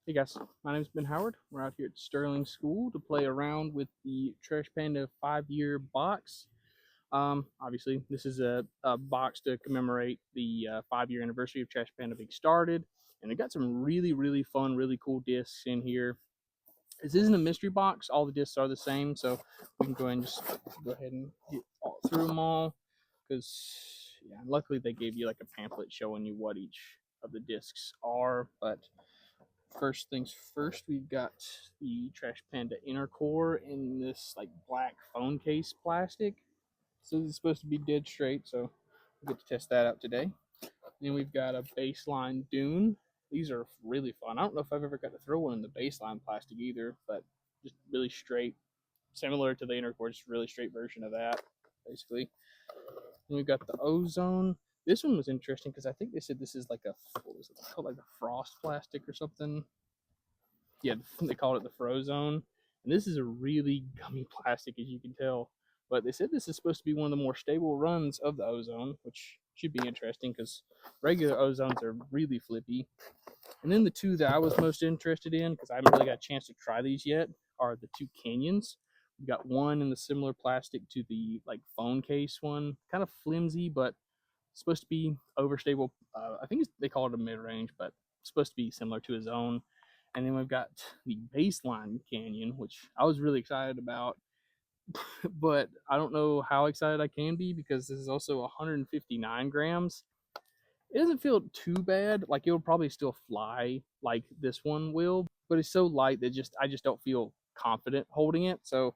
Hey guys, my name is Ben Howard. We're out here at Sterling School to play around with the Trash Panda 5-year box. Obviously, this is a box to commemorate the 5-year anniversary of Trash Panda being started, and it got some really fun, really cool discs in here. This isn't a mystery box; all the discs are the same, so we can go ahead and just go ahead and get through them all. Because yeah, luckily they gave you like a pamphlet showing you what each of the discs are, but first things first, we've got the Trash Panda inner core in this like black phone case plastic. So this is supposed to be dead straight, so we'll get to test that out today. Then we've got a baseline dune. These are really fun. I don't know if I've ever got to throw one in the baseline plastic either, but just really straight, similar to the inner core, just really straight version of that, basically. Then we've got the ozone. This one was interesting because I think they said this is like a, what was it called, like a frost plastic or something. Yeah, they called it the Frozone. And this is a really gummy plastic, as you can tell. But they said this is supposed to be one of the more stable runs of the ozone, which should be interesting because regular ozones are really flippy. And then the two that I was most interested in, because I haven't really got a chance to try these yet, are the two canyons. We've got one in the similar plastic to the like phone case one, kind of flimsy, but supposed to be overstable. I think they call it a mid range, but it's supposed to be similar to a zone. And then we've got the baseline canyon, which I was really excited about, but I don't know how excited I can be because this is also 159 grams. It doesn't feel too bad. Like it'll probably still fly like this one will, but it's so light that I just don't feel confident holding it. So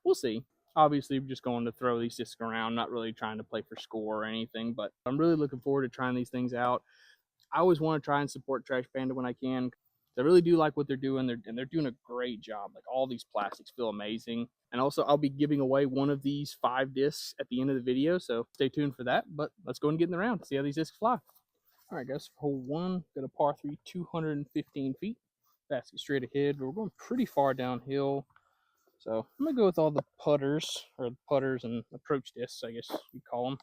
we'll see. Obviously, we're just going to throw these discs around, not really trying to play for score or anything, but I'm really looking forward to trying these things out. I always want to try and support Trash Panda when I can. I really do like what they're doing. They're doing a great job. Like all these plastics feel amazing. And also, I'll be giving away one of these 5 discs at the end of the video, so stay tuned for that. But let's go and get in the round, see how these discs fly. All right, guys, for hole 1, got a par 3, 215 feet. Basket straight ahead, but we're going pretty far downhill. So I'm gonna go with all the putters and approach discs, I guess you call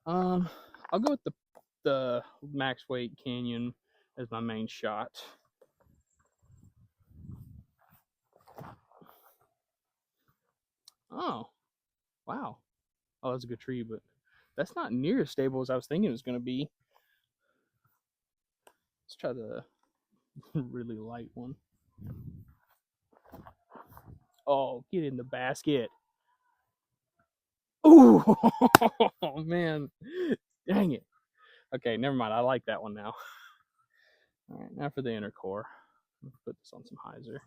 them. I'll go with the max weight canyon as my main shot. Oh, wow. Oh, that's a good tree, but that's not near as stable as I was thinking it was gonna be. Let's try the really light one. Oh, get in the basket. Ooh, oh man, dang it. Okay, never mind. I like that one now. All right, now for the inner core. Let's put this on some hyzer.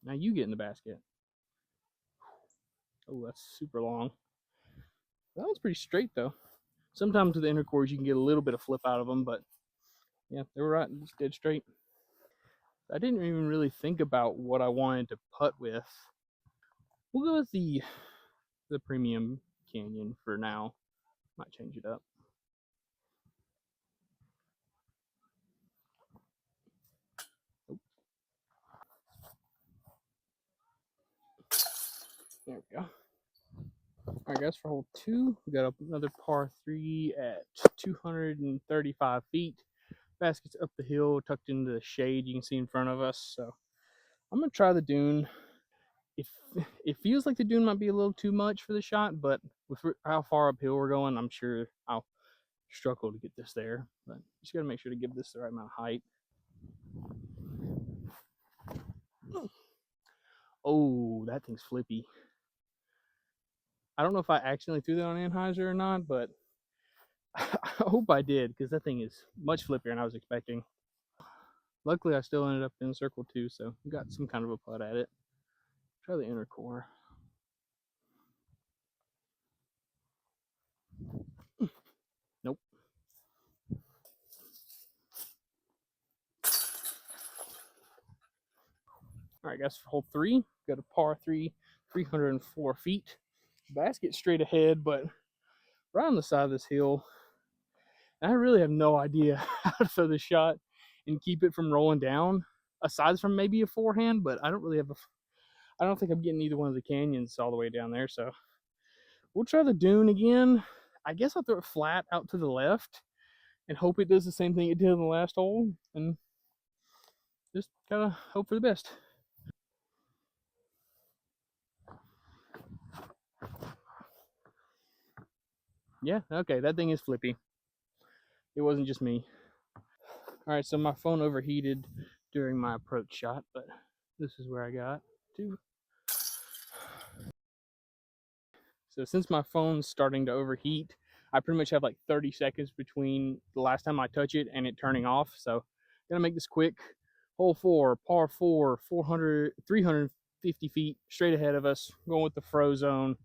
Now you get in the basket. Oh, that's super long. That was pretty straight though. Sometimes with the inner cores you can get a little bit of flip out of them, but yeah, they were right. Just dead straight. I didn't even really think about what I wanted to putt with. We'll go with the premium canyon for now. Might change it up. Oh, there we go. All right, guys, for hole 2, we got another par 3 at 235 feet. Basket's up the hill, tucked into the shade you can see in front of us. So I'm gonna try the dune. If it feels like the dune might be a little too much for the shot, but with how far uphill we're going, I'm sure I'll struggle to get this there. But just gotta make sure to give this the right amount of height. Oh, that thing's flippy. I don't know if I accidentally threw that on Anheuser or not, but I hope I did because that thing is much flippier than I was expecting. Luckily, I still ended up in circle 2, so we got some kind of a putt at it. Try the inner core. Nope. All right, guys, for hole 3, got a par 3, 304 feet. Basket straight ahead, but right on the side of this hill. And I really have no idea how to throw this shot and keep it from rolling down, aside from maybe a forehand, but I don't really have I don't think I'm getting either one of the canyons all the way down there, so we'll try the dune again. I guess I'll throw it flat out to the left and hope it does the same thing it did in the last hole, and just kind of hope for the best. Yeah, okay, that thing is flippy. It wasn't just me. All right, so my phone overheated during my approach shot, but this is where I got to. So since my phone's starting to overheat, I pretty much have like 30 seconds between the last time I touch it and it turning off. So gonna make this quick. Hole 4, par 4, 350 feet straight ahead of us, going with the fro zone.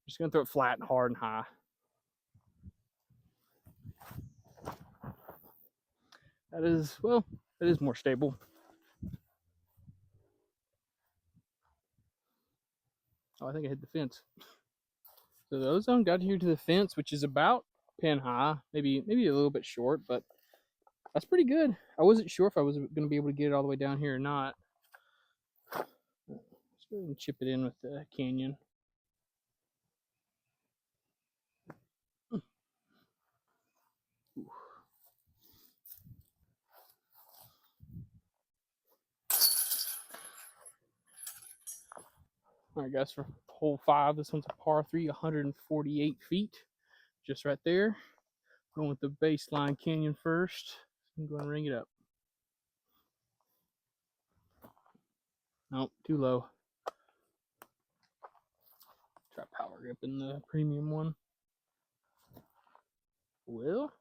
Just gonna throw it flat and hard and high. That is, well, that is more stable. Oh, I think I hit the fence. So the ozone got here to the fence, which is about pin high, maybe a little bit short, but that's pretty good. I wasn't sure if I was going to be able to get it all the way down here or not. Let's go ahead and chip it in with the canyon. All right, guys, for hole 5, this one's a par 3, 148 feet, just right there. Going with the baseline canyon first. I'm going to ring it up. Nope, too low. Try power grip in the premium one. Will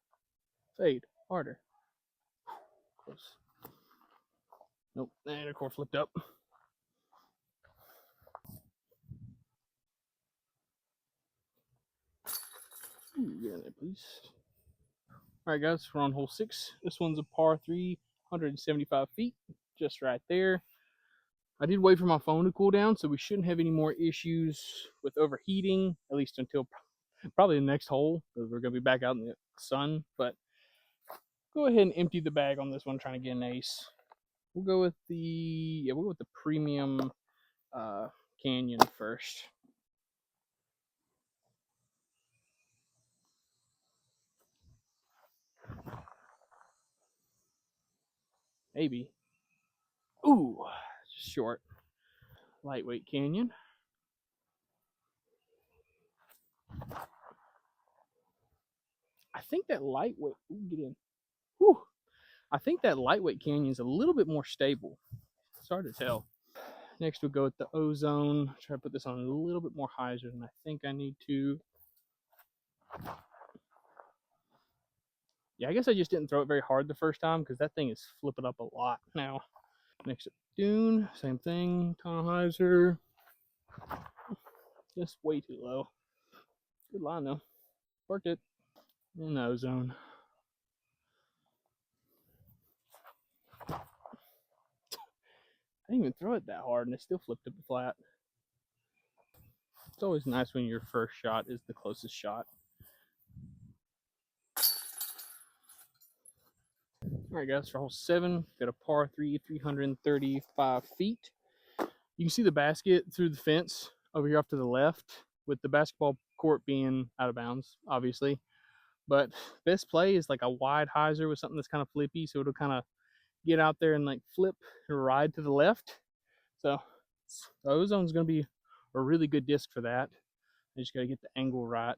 fade harder. Close. Nope, and the core flipped up. Get in there, please. All right, guys, we're on hole 6. This one's a par 3, 175 feet, just right there. I did wait for my phone to cool down, so we shouldn't have any more issues with overheating, at least until probably the next hole, because we're going to be back out in the sun. But go ahead and empty the bag on this one, trying to get an ace. We'll go with the premium canyon first. Maybe. Ooh, short. Lightweight canyon. I think that lightweight. Ooh, get in. Whew. I think that lightweight canyon is a little bit more stable. It's hard to tell. Next, we'll go with the ozone. Try to put this on a little bit more hyzer than I think I need to. Yeah, I guess I just didn't throw it very hard the first time because that thing is flipping up a lot now. Next up, dune. Same thing. Ton hyzer. Just way too low. Good line though. Worked it. And ozone. I didn't even throw it that hard and it still flipped up flat. It's always nice when your first shot is the closest shot. All right, guys, for hole 7, got a par 3, 335 feet. You can see the basket through the fence over here off to the left, with the basketball court being out of bounds, obviously. But best play is like a wide hyzer with something that's kind of flippy, so it'll kind of get out there and like flip and ride to the left. So the ozone's going to be a really good disc for that. I just got to get the angle right.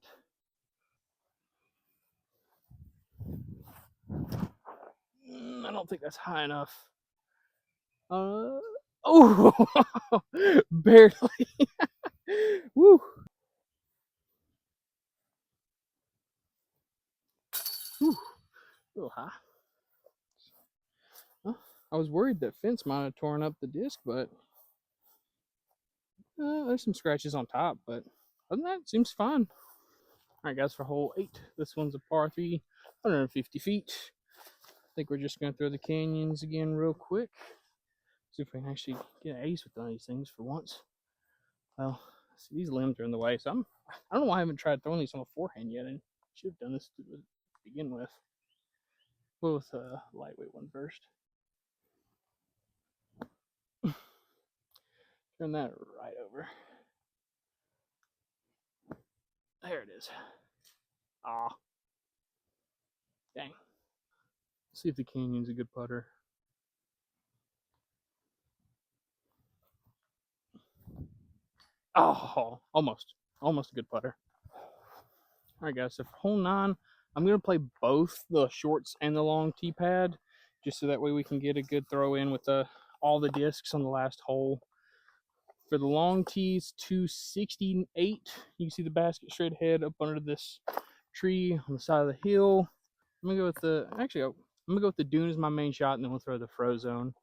I don't think that's high enough. Oh, barely. Woo. Whew. A little high. Well, I was worried that fence might have torn up the disc, but there's some scratches on top. But other than that, it seems fine. All right, guys, for hole 8, this one's a par 3, 150 feet. I think we're just going to throw the canyons again real quick. See if we can actually get an ace with one of these things for once. Well, see, these limbs are in the way, so I don't know why I haven't tried throwing these on a forehand yet, and should have done this to begin with. We'll with a lightweight one first. Turn that right over. There it is. Ah. Dang. Let's see if the Canyon's a good putter. Oh, almost a good putter. All right, guys. So for hole 9, I'm gonna play both the shorts and the long tee pad, just so that way we can get a good throw in with all the discs on the last hole. For the long tees, 268. You can see the basket straight ahead up under this tree on the side of the hill. I'm gonna go with I'm gonna go with the dune as my main shot, and then we'll throw the fro zone.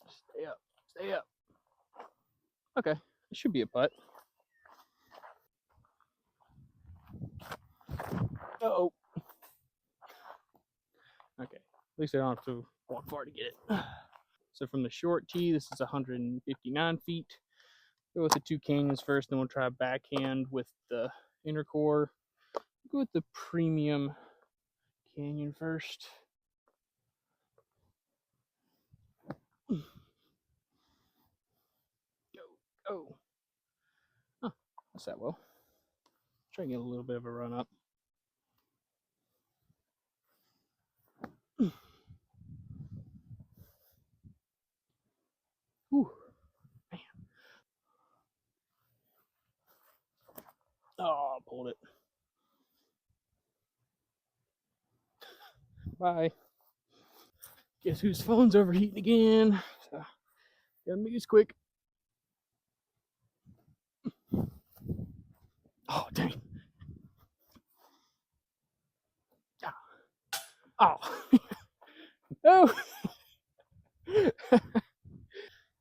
Stay up, stay up. Okay, it should be a putt. Oh. Okay, at least I don't have to walk far to get it. So from the short tee, this is 159 feet. Go with the 2 canyons first, then we'll try a backhand with the inner core. Go with the premium canyon first. Go, go. Huh, that's that well. Try and get a little bit of a run up. Whew. Man. Oh, pulled it. Bye. Guess whose phone's overheating again? So, gotta make this quick. Oh, dang. Oh. Oh.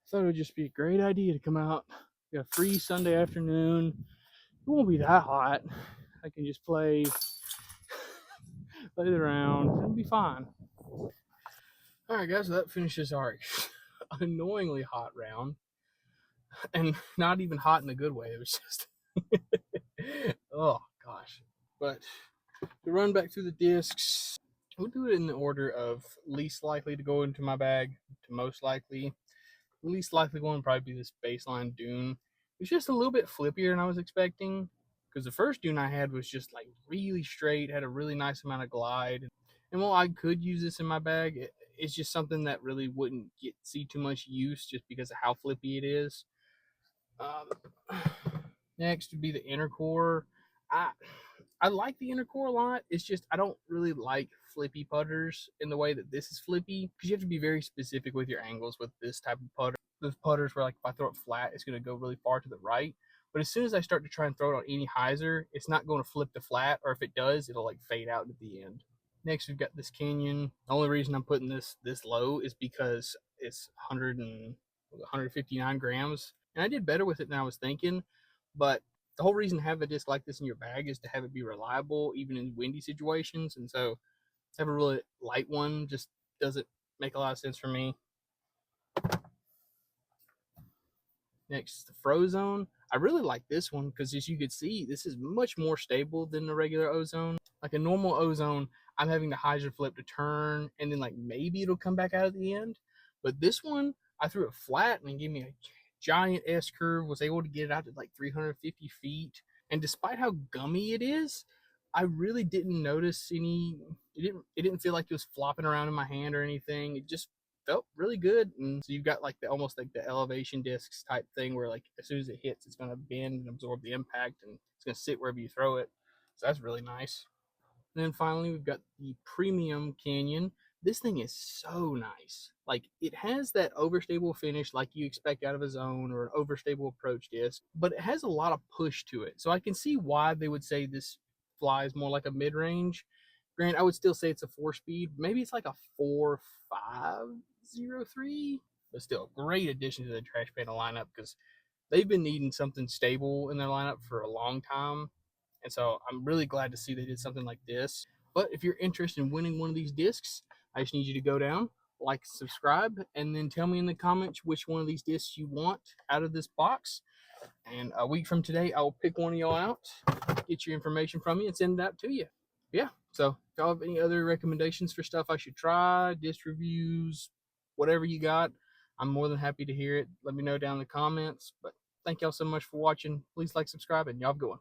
Thought it would just be a great idea to come out. Got a free Sunday afternoon. It won't be that hot. I can just play the round. It'll be fine. Alright guys, so that finishes our annoyingly hot round. And not even hot in a good way. It was just oh gosh. But to run back through the discs, we'll do it in the order of least likely to go into my bag to most likely. The least likely one would probably be this baseline dune. It's just a little bit flippier than I was expecting, because the first dune I had was just like really straight, had a really nice amount of glide. And while I could use this in my bag, it's just something that really wouldn't see too much use just because of how flippy it is. Next would be the inner core. I like the inner core a lot. It's just I don't really like flippy putters in the way that this is flippy, because you have to be very specific with your angles with this type of putter. Those putters where like if I throw it flat, it's going to go really far to the right. But as soon as I start to try and throw it on any hyzer, it's not going to flip to flat, or if it does, it'll like fade out at the end. Next, we've got this canyon. The only reason I'm putting this low is because it's 159 grams, and I did better with it than I was thinking. But the whole reason to have a disc like this in your bag is to have it be reliable, even in windy situations. And so, have a really light one just doesn't make a lot of sense for me. Next, the Frozone. I really like this one because, as you can see, this is much more stable than the regular ozone. Like a normal ozone, I'm having the hyzer flip to turn, and then like maybe it'll come back out at the end. But this one, I threw it flat and it gave me a giant S curve. Was able to get it out to like 350 feet, and despite how gummy it is, I really didn't notice any. It didn't feel like it was flopping around in my hand or anything. It just felt really good. And so you've got like the almost like the elevation discs type thing where like as soon as it hits, it's going to bend and absorb the impact, and it's going to sit wherever you throw it. So that's really nice. And then finally, we've got the Premium Canyon. This thing is so nice. Like, it has that overstable finish like you expect out of a zone or an overstable approach disc, but it has a lot of push to it. So I can see why they would say this flies more like a mid-range. Grant, I would still say it's a 4-speed. Maybe it's like a 4.503, but still, great addition to the Trash Panda lineup because they've been needing something stable in their lineup for a long time. And so I'm really glad to see they did something like this. But if you're interested in winning one of these discs, I just need you to go down, like, subscribe, and then tell me in the comments which one of these discs you want out of this box. And a week from today, I'll pick one of y'all out, get your information from you, and send it out to you. Yeah, so if y'all have any other recommendations for stuff I should try, disc reviews, whatever you got, I'm more than happy to hear it. Let me know down in the comments. But Thank y'all so much for watching. Please like, subscribe, and y'all have a good one.